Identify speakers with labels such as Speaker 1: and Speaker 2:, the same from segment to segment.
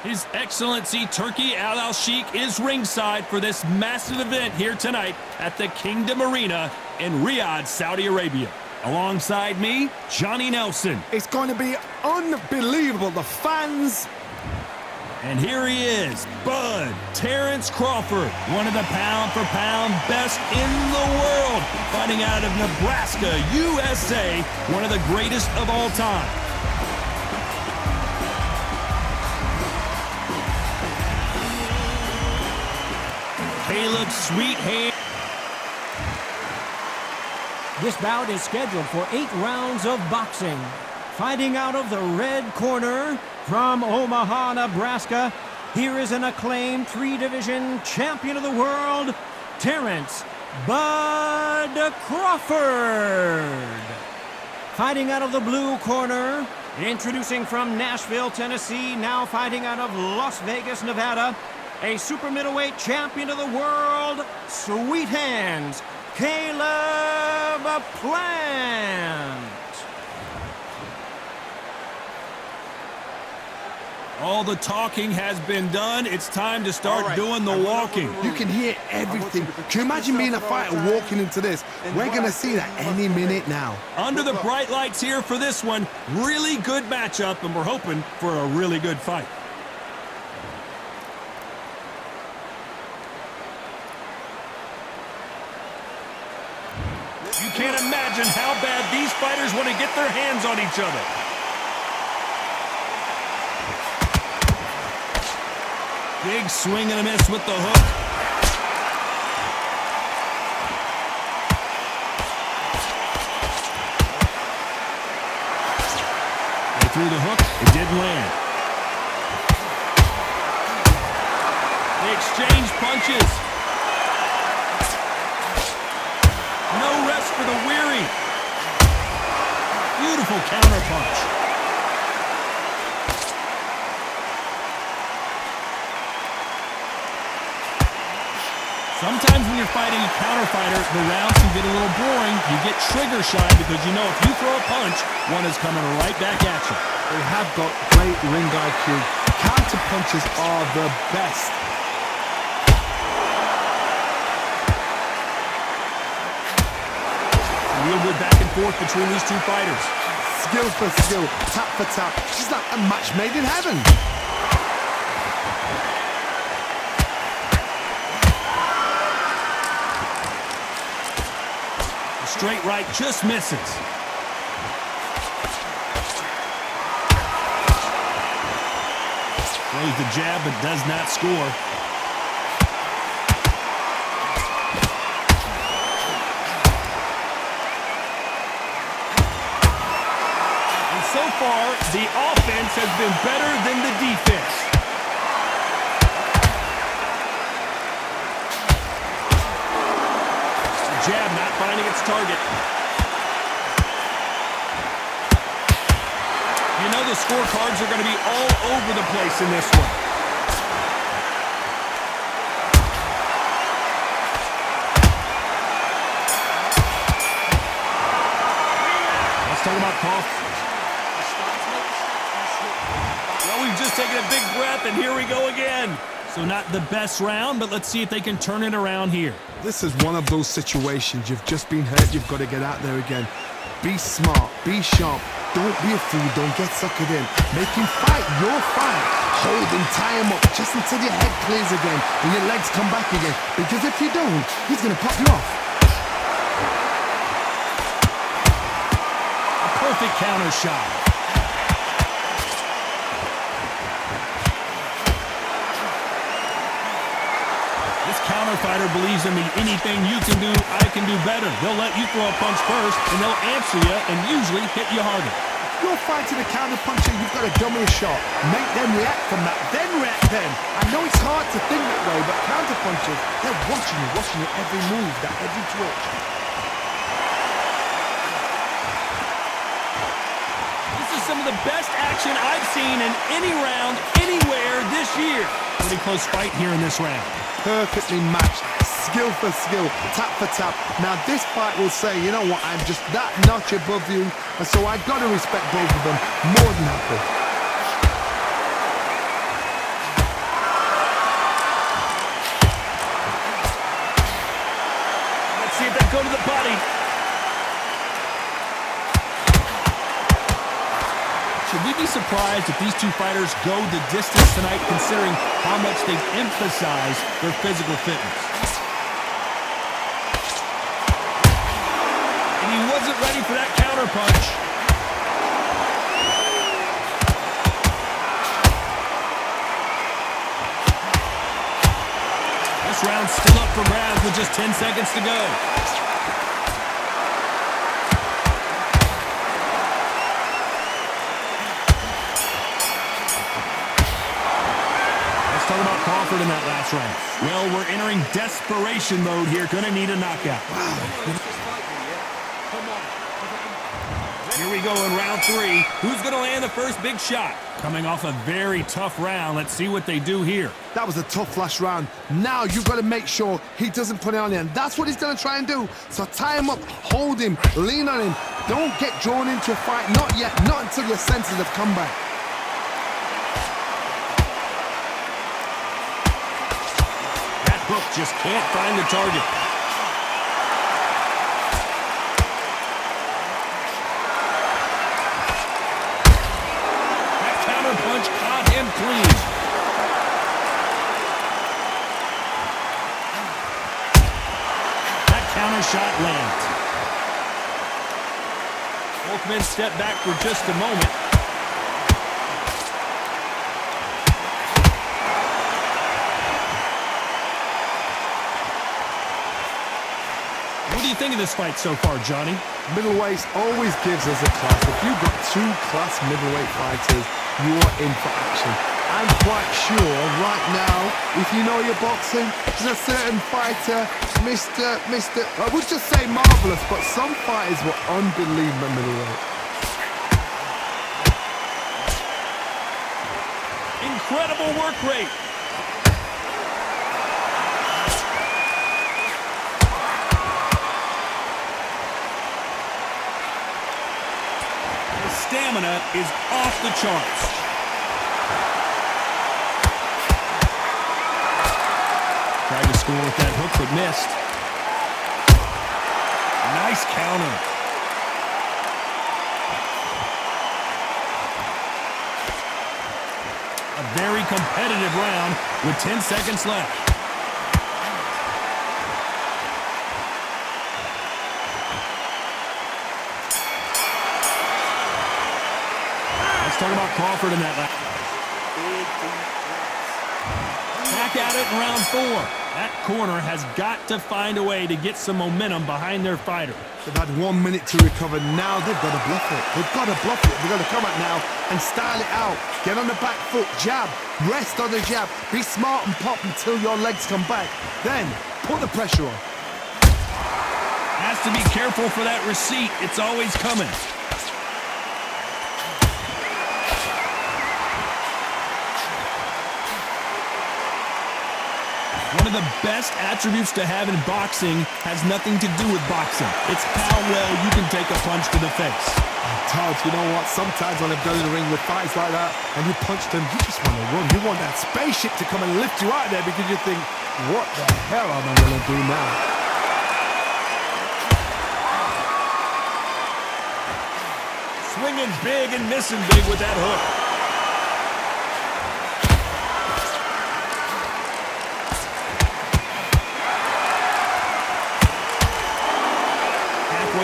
Speaker 1: His Excellency Turki Al Sheikh is ringside for this massive event here tonight at the Kingdom Arena in Riyadh, Saudi Arabia. Alongside me, Johnny Nelson.
Speaker 2: It's going to be unbelievable. The fans.
Speaker 1: And here he is, Bud Terrence Crawford, one of the pound-for-pound best in the world, fighting out of Nebraska, USA, one of the greatest of all time. Caleb Sweethand.
Speaker 3: This bout is scheduled for 8 rounds of boxing. Fighting out of the red corner from Omaha, Nebraska, here is an acclaimed 3-division champion of the world, Terrence Bud Crawford. Fighting out of the blue corner, introducing from Nashville, Tennessee, now fighting out of Las Vegas, Nevada, a super middleweight champion of the world, Sweet Hands, Caleb Plant.
Speaker 1: All the talking has been done. It's time to start doing the walking.
Speaker 2: You can hear everything. Can you imagine being a fighter walking into this? We're going to see that any minute now.
Speaker 1: Under the bright lights here for this one. Really good matchup, and we're hoping for a really good fight. You can't imagine how bad these fighters want to get their hands on each other. Big swing and a miss with the hook. They threw the hook. It didn't land. They exchange punches. No rest for the weary. Beautiful counter punch. Sometimes when you're fighting a counter fighter, the rounds can get a little boring. You get trigger shy because you know if you throw a punch, one is coming right back at you.
Speaker 2: They have got great ring IQ. Counter punches are the best.
Speaker 1: Real good back and forth between these two fighters.
Speaker 2: Skill for skill, tap for tap. She's like a match made in heaven.
Speaker 1: Straight right just misses. Throws the jab but does not score. And so far, the offense has been better than the defense. Jab not finding its target. You know the scorecards are going to be all over the place in this one. Let's talk about cough. Well, we've just taken a big breath, and here we go again. So not the best round, but let's see if they can turn it around here.
Speaker 2: This is one of those situations. You've just been hurt. You've got to get out there again. Be smart. Be sharp. Don't be a fool. Don't get suckered in. Make him fight your fight. Hold him, tie him up just until your head clears again and your legs come back again. Because if you don't, he's going to pop you off.
Speaker 1: A perfect counter shot. Counter fighter believes in the anything you can do, I can do better. They'll let you throw a punch first, and they'll answer you and usually hit you harder.
Speaker 2: You're fighting a counter puncher, you've got to dummy a shot. Make them react from that, then react then. I know it's hard to think that way, but counter punchers, they're watching you every move, that every twitch.
Speaker 1: This is some of the best action I've seen in any round, anywhere this year. Pretty close fight here in this round.
Speaker 2: Perfectly matched, skill for skill, tap for tap. Now this fight will say, you know what, I'm just that notch above you, and so I've got to respect both of them more than happy.
Speaker 1: surprised if these two fighters go the distance tonight, considering how much they've emphasized their physical fitness. And he wasn't ready for that counter punch. This round's still up for grabs with just 10 seconds to go. Talk about Crawford in that last round. Well, we're entering desperation mode here. Gonna need a knockout. Wow. Here we go in round 3. Who's gonna land the first big shot? Coming off a very tough round. Let's see what they do here.
Speaker 2: That was a tough last round. Now you've got to make sure he doesn't put it on you, and that's what he's going to try and do. So tie him up, hold him, lean on him. Don't get drawn into a fight. Not yet. Not until your senses have come back.
Speaker 1: Hook just can't find the target. That counter punch caught him clean. That counter shot lands. Both men step back for just a moment. What do you think of this fight so far, Johnny?
Speaker 2: Middleweight always gives us a class. If you've got 2 class middleweight fighters, you are in for action. I'm quite sure right now, if you know your boxing, there's a certain fighter, I would just say marvelous, but some fighters were unbelievable middleweight.
Speaker 1: Incredible work rate. Stamina is off the charts. Tried to score with that hook, but missed. Nice counter. A very competitive round with 10 seconds left. Talk about Crawford in that last. Back at it in round 4. That corner has got to find a way to get some momentum behind their fighter.
Speaker 2: They've had 1 minute to recover. Now they've got to bluff it. They've got to bluff it. They've got to come out now and style it out. Get on the back foot, jab, rest on the jab. Be smart and pop until your legs come back. Then put the pressure on.
Speaker 1: Has to be careful for that receipt. It's always coming. One of the best attributes to have in boxing has nothing to do with boxing. It's how well you can take a punch to the face.
Speaker 2: Todd, you know what? Sometimes when I've gone in the ring with fights like that and you punch them, you just want to run. You want that spaceship to come and lift you out there because you think, what the hell am I going to do now?
Speaker 1: Swinging big and missing big with that hook.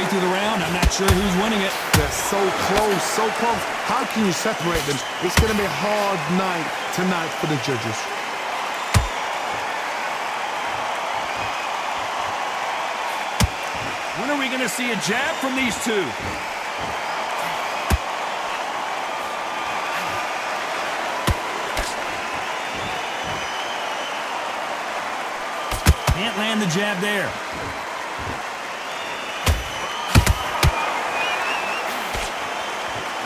Speaker 1: Through the round, I'm not sure who's winning it.
Speaker 2: They're so close, so close. How can you separate them? It's going to be a hard night tonight for the judges.
Speaker 1: When are we going to see a jab from these two? Can't land the jab there.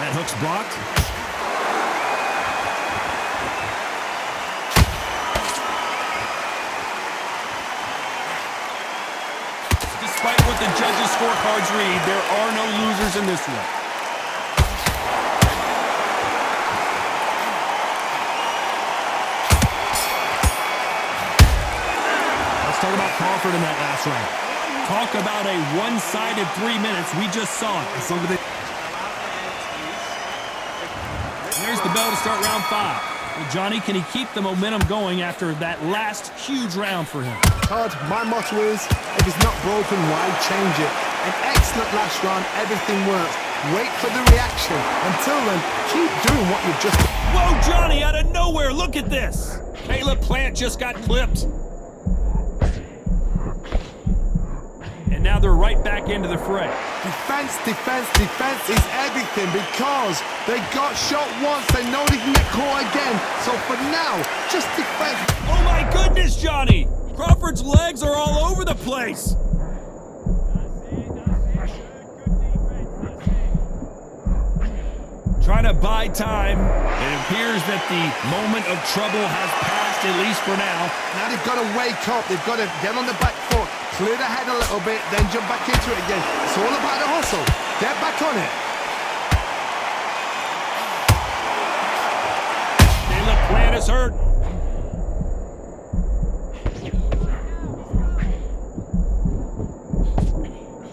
Speaker 1: That hook's blocked. Despite what the judges' scorecards read, there are no losers in this one. Let's talk about Crawford in that last round. Talk about a one-sided 3 minutes. We just saw it.
Speaker 2: As long as they...
Speaker 1: There's start round 5. Well, Johnny, can he keep the momentum going after that last huge round for him?
Speaker 2: Todd, my motto is, if it's not broken, why change it? An excellent last round, everything works. Wait for the reaction. Until then, keep doing what you've just...
Speaker 1: Whoa, Johnny, out of nowhere, look at this! Caleb Plant just got clipped. And now they're right back into the fray.
Speaker 2: Defense, defense, defense is everything because they got shot once. They know they can get caught again. So for now, just defense.
Speaker 1: Oh my goodness, Johnny! Crawford's legs are all over the place. Trying to buy time. It appears that the moment of trouble has passed, at least for now.
Speaker 2: Now they've got to wake up. They've got to get on the back foot, clear the head a little bit, then jump back into it again. It's all about the hustle. Get back on it.
Speaker 1: Caleb Plant is hurt.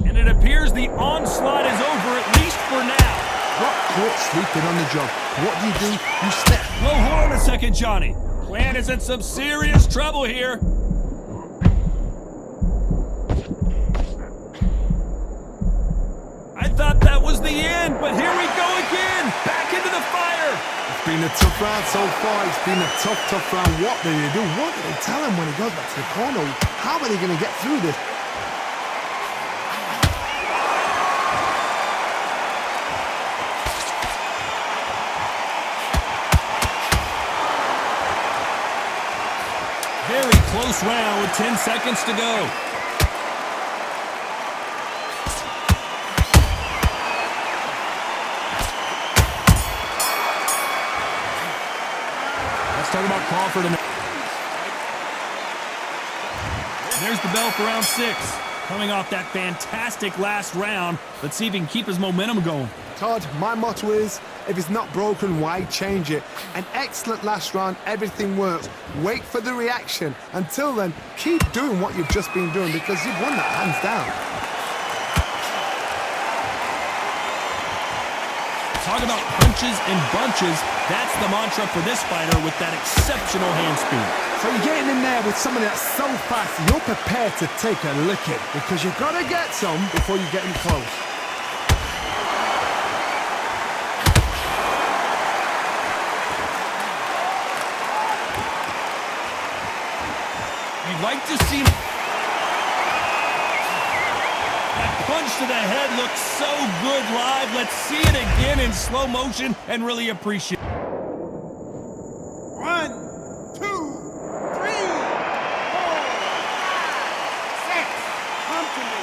Speaker 1: And it appears the onslaught is over, at least for now.
Speaker 2: Got caught sleeping on the job. What do? You step.
Speaker 1: Whoa, hold on a second, Johnny. Plant is in some serious trouble here. I thought that was the end, but here we go again. Back into the fire.
Speaker 2: It's been a tough round so far. It's been a tough round. What do they do? What do they tell him when he goes back to the corner? How are they going to get through this?
Speaker 1: Very close round with 10 seconds to go. Let's talk about Crawford. There's the bell for round 6. Coming off that fantastic last round. Let's see if he can keep his momentum going.
Speaker 2: Todd, my motto is, if it's not broken, why change it? An excellent last round, everything works. Wait for the reaction. Until then, keep doing what you've just been doing because you've won that hands down.
Speaker 1: Talk about punches and bunches. That's the mantra for this fighter with that exceptional hand speed.
Speaker 2: So you're getting in there with somebody that's so fast, you're prepared to take a licking because you've got to get some before you get in close.
Speaker 1: You'd like to see that punch to the head looks so good live. Let's see it again in slow motion and really appreciate it.
Speaker 4: 1, 2, 3, 4, 5, 6. Come to me.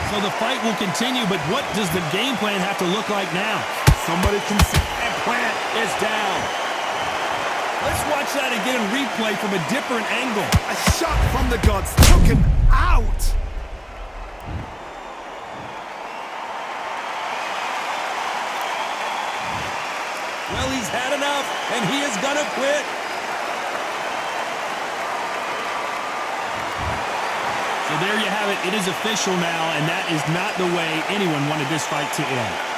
Speaker 1: So the fight will continue, but what does the game plan have to look like now?
Speaker 2: Somebody can see.
Speaker 1: And Plant is down. Let's watch that again in replay from a different angle.
Speaker 2: A shot from the gods took him out.
Speaker 1: Well, he's had enough, and he is gonna quit. So there you have it. It is official now, and that is not the way anyone wanted this fight to end.